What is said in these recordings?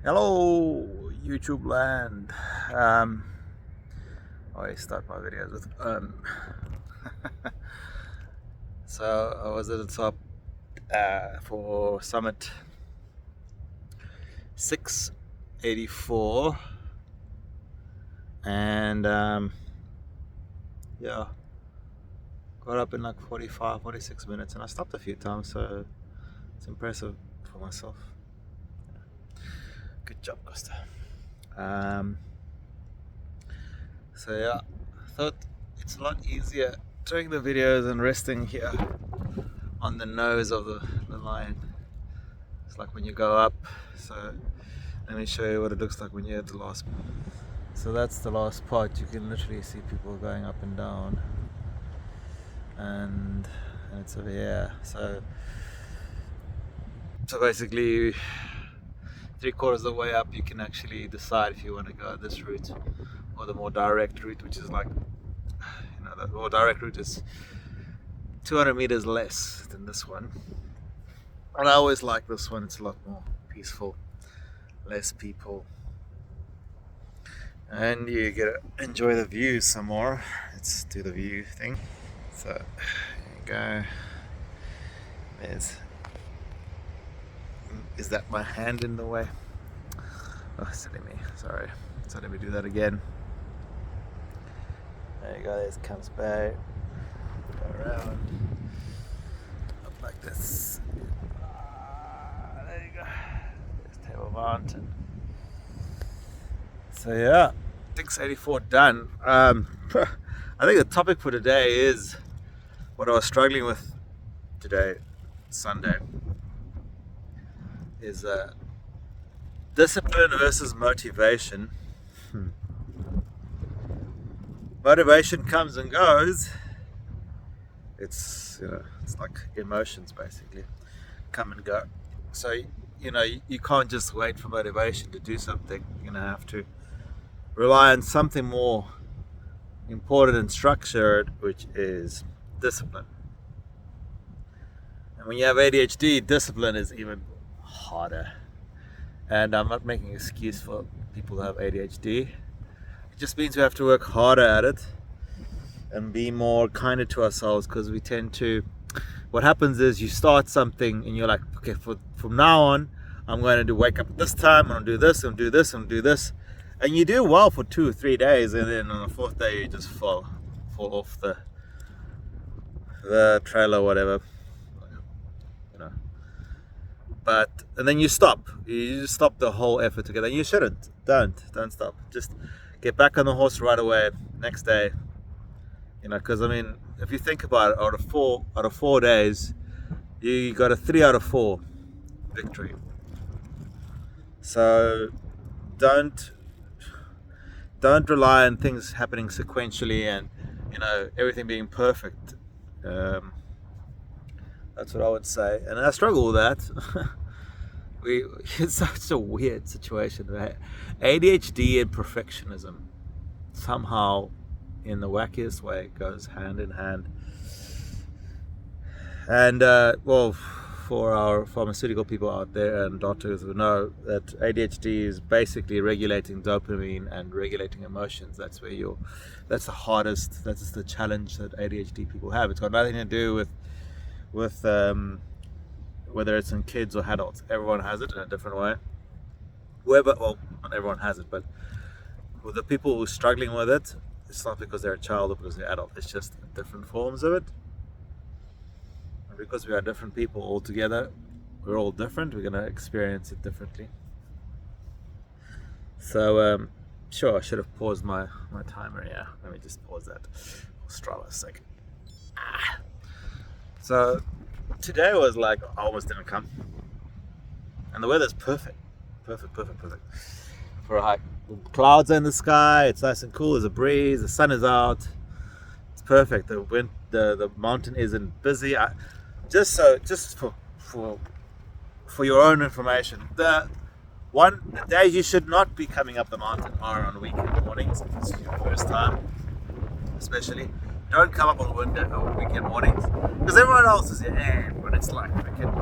Hello, YouTube land. Um, I start my videos with So I was at the top for summit 684, and yeah, got up in like 45, 46 minutes, and I stopped a few times, so it's impressive for myself. Good job, Kosta. So yeah, I thought it's a lot easier doing the videos and resting here on the nose of the line. It's like when you go up. So let me show you what it looks like when you're at the last. So that's the last part. You can literally see people going up and down, and it's over here. So basically, 3/4 of the way up, you can actually decide if you want to go this route or the more direct route, which is like, the more direct route is 200 meters less than this one. And I always like this one. It's a lot more peaceful, less people, and you get to enjoy the view some more. Let's do the view thing. So there you go. Is that my hand in the way? Oh, silly me. Sorry. So let me do that again. There you go. There's Camps Bay. Go around up like this. There you go. There's Table Mountain. So yeah, 684 done. I think the topic for today is what I was struggling with today, Sunday, is discipline versus motivation. Motivation comes and goes. It's it's like emotions basically, come and go. So you can't just wait for motivation to do something. You're gonna have to rely on something more important and structured, which is discipline. And when you have ADHD, discipline is even harder. And I'm not making an excuse for people who have ADHD. It just means we have to work harder at it and be more kinder to ourselves, because we tend to, what happens is you start something and you're like, okay, from now on, I'm going to wake up at this time, I'm going to do this, I'm going to do this, I'm going to do this. And you do well for 2 or 3 days, and then on the 4th day you just fall off the trail or whatever, and then you stop. You just stop the whole effort together. You shouldn't. Don't stop. Just get back on the horse right away next day. Because if you think about it, out of 4 days, you got a 3 out of 4 victory. So don't rely on things happening sequentially and everything being perfect. That's what I would say, and I struggle with that. It's such a weird situation, right? ADHD and perfectionism somehow, in the wackiest way, goes hand in hand. And for our pharmaceutical people out there and doctors who know that ADHD is basically regulating dopamine and regulating emotions. That's the hardest. That's the challenge that ADHD people have. It's got nothing to do with whether it's in kids or adults. Everyone has it in a different way. Not everyone has it, but with the people who are struggling with it, it's not because they're a child or because they're adult. It's just different forms of it. And because we are different people all together, we're all different. We're going to experience it differently. So, sure, I should have paused my timer. Yeah, let me just pause that. Strava a second. So today was like, I almost didn't come, and the weather's perfect for a hike. The clouds are in the sky, it's nice and cool, there's a breeze, the sun is out, it's perfect. The mountain isn't busy. Just for your own information, the days you should not be coming up the mountain are on weekend mornings. If it's your first time, especially, don't come up on weekend mornings, because everyone else is here. When it's like freaking,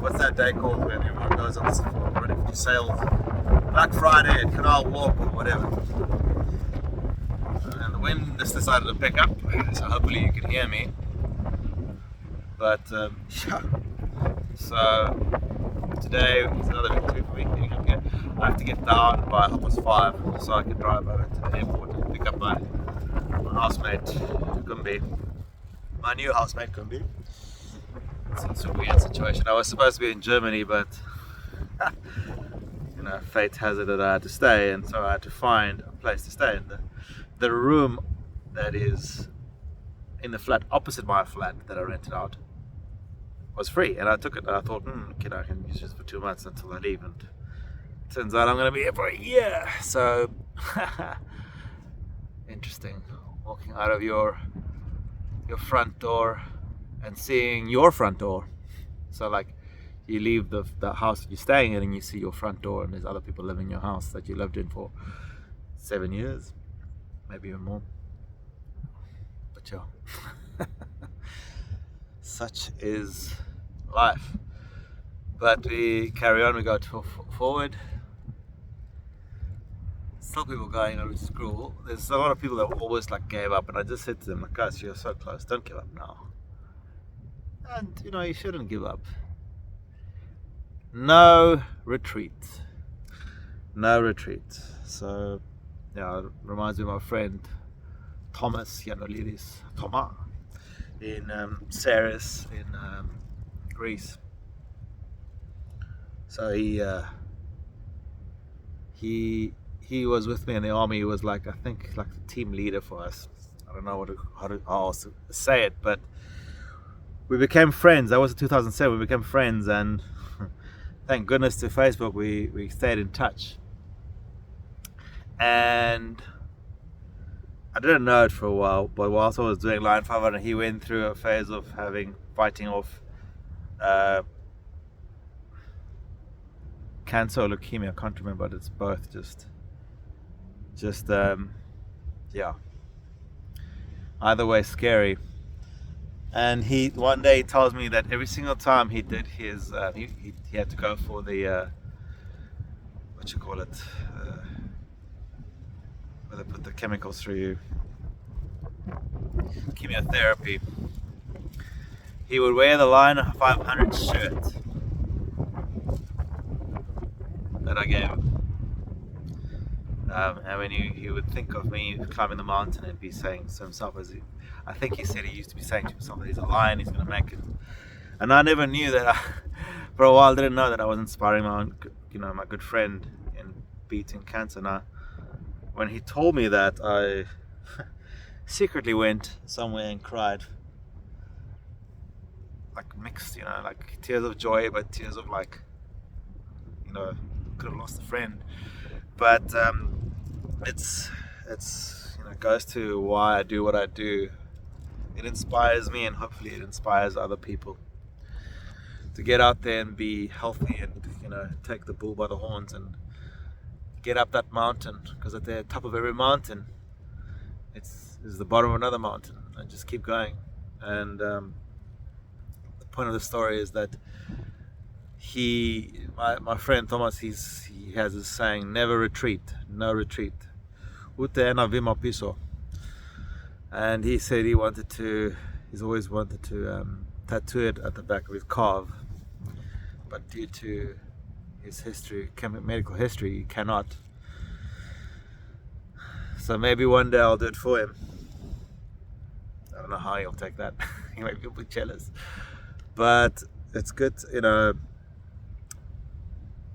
what's that day called when everyone goes on this, you sail Black Friday at Canal Walk or whatever. And the wind just decided to pick up, so hopefully you can hear me. But yeah, so today is another victory for me getting up here. I have to get down by 5:30 so I can drive over to the airport and pick up my housemate Gumbi, my new housemate Gumbi. It's a weird situation. I was supposed to be in Germany, but you know, fate has it that I had to stay, and so I had to find a place to stay. And the room that is in the flat opposite my flat that I rented out was free, and I took it. And I thought, okay, I can use this for 2 months until I leave. And it turns out I'm going to be here for a year. So interesting, walking out of your front door and seeing your front door. So like, you leave the house that you're staying in and you see your front door, and there's other people living in your house that you lived in for 7 years, maybe even more. But yeah, such is life. But we carry on, we go forward. Still people going over to school. There's a lot of people that always like gave up, and I just said to them, like, guys, you're so close, don't give up now. And you know, you shouldn't give up. No retreat. No retreat. So yeah, it reminds me of my friend Thomas Gianoulides, Thomas, in Saris in Greece. So he was with me in the army. He was like, I think, like the team leader for us. I don't know how else to say it, but we became friends. That was in 2007. We became friends, and thank goodness to Facebook, we stayed in touch. And I didn't know it for a while, but whilst I was doing Line 500, he went through a phase of fighting off cancer or leukemia. I can't remember, but it's both. Just yeah. Either way, scary. And one day he tells me that every single time he did his, he had to go for the what you call it, where they put the chemicals through you, chemotherapy. He would wear the Line 500 shirt that I gave him. And when he would think of me climbing the mountain and be saying to himself, I think he said he used to be saying to himself that he's a lion, he's going to make it. And I never knew that. For a while, I didn't know that I was inspiring my good friend in beating cancer. Now, when he told me that, I secretly went somewhere and cried, like mixed, like tears of joy, but tears of like, could have lost a friend. But it's goes to why I do what I do. It inspires me, and hopefully it inspires other people to get out there and be healthy, and take the bull by the horns and get up that mountain, because at the top of every mountain is the bottom of another mountain, and just keep going. And the point of the story is that my friend Thomas, he has this saying, never retreat, no retreat. And he said he's always wanted to tattoo it at the back of his calf, but due to his medical history, he cannot. So maybe one day I'll do it for him. I don't know how he'll take that. He might be a bit jealous, but it's good.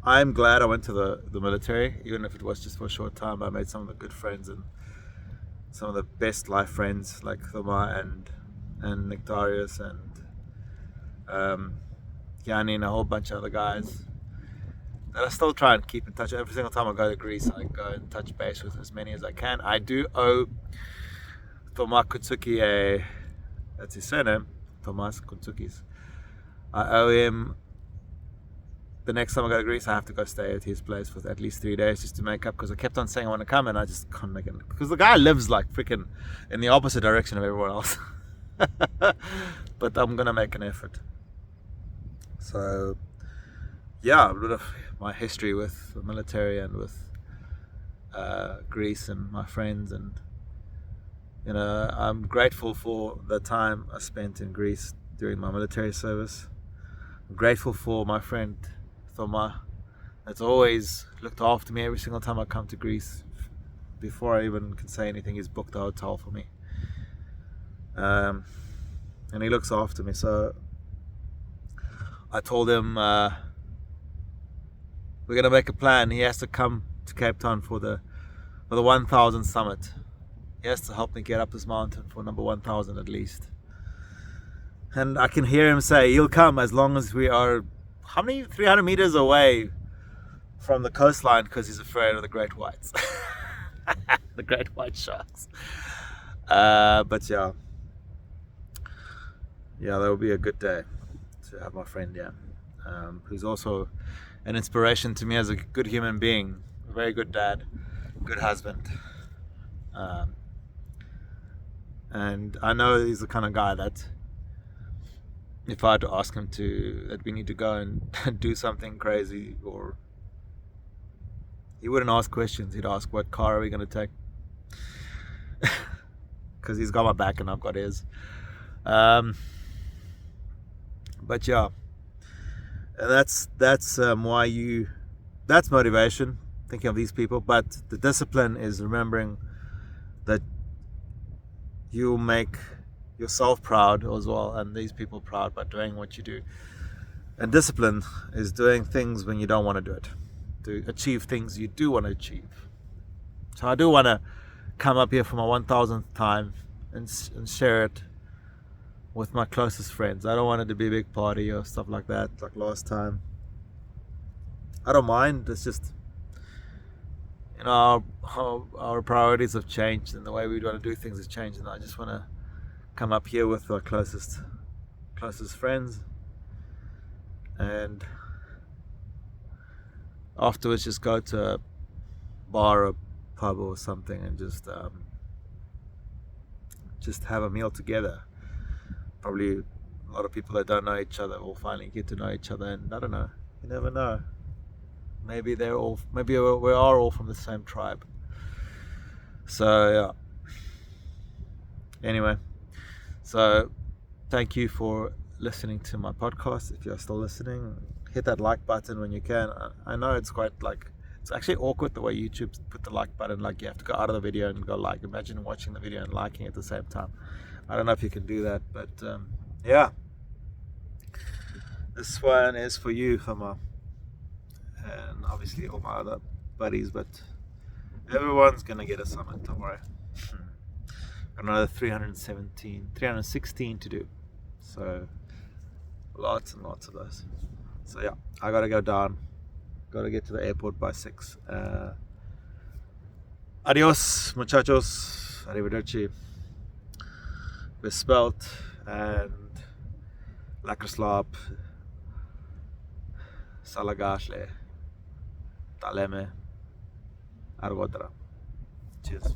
I'm glad I went to the military, even if it was just for a short time. I made some of the good friends and some of the best life friends, like Thoma and Nectarius and Yanni and a whole bunch of other guys that I still try and keep in touch. Every single time I go to Greece, I go and touch base with as many as I can. I do owe Thoma Kutsuki that's his surname, Thomas Kutsukis. I owe him. The next time I go to Greece, I have to go stay at his place for at least 3 days just to make up, because I kept on saying I want to come and I just can't make it. Because the guy lives like freaking in the opposite direction of everyone else. But I'm going to make an effort. So, yeah, a bit of my history with the military and with Greece and my friends, and I'm grateful for the time I spent in Greece during my military service. I'm grateful for my friend Thoma that's always looked after me every single time I come to Greece. Before I even can say anything, he's booked a hotel for me, and he looks after me. So I told him we're gonna make a plan. He has to come to Cape Town for the 1,000 summit. He has to help me get up this mountain for number 1,000 at least. And I can hear him say he'll come as long as we are 300 meters away from the coastline, because he's afraid of the great whites. The great white sharks. But yeah, that will be a good day to have my friend here, who's also an inspiration to me as a good human being, a very good dad, good husband. And I know he's the kind of guy that if I had to ask him that we need to go and do something crazy, or he wouldn't ask questions, he'd ask, what car are we going to take? Because he's got my back and I've got his. But yeah, and that's motivation, thinking of these people. But the discipline is remembering that you make yourself proud as well, and these people proud, by doing what you do. And discipline is doing things when you don't want to do it, to achieve things you do want to achieve. So I do want to come up here for my 1,000th time and share it with my closest friends. I don't want it to be a big party or stuff like that, like last time. I don't mind. It's just, our priorities have changed, and the way we want to do things has changed, and I just want to come up here with our closest friends, and afterwards just go to a bar or pub or something and just have a meal together. Probably a lot of people that don't know each other will finally get to know each other, and I don't know, you never know, maybe we are all from the same tribe. So yeah, anyway, so thank you for listening to my podcast. If you're still listening, hit that like button when you can. I know it's it's actually awkward the way YouTube put the like button, like you have to go out of the video and go like. Imagine watching the video and liking at the same time. I don't know if you can do that, but yeah, this one is for you, Hama, and obviously all my other buddies, but everyone's gonna get a summit, don't worry. Another 316 to do, so lots and lots of those. So yeah, I gotta go down, gotta get to the airport by 6. Adios muchachos, arrivederci, bespeld, and lekker slaap, salagashle, taleme, argodra. Cheers.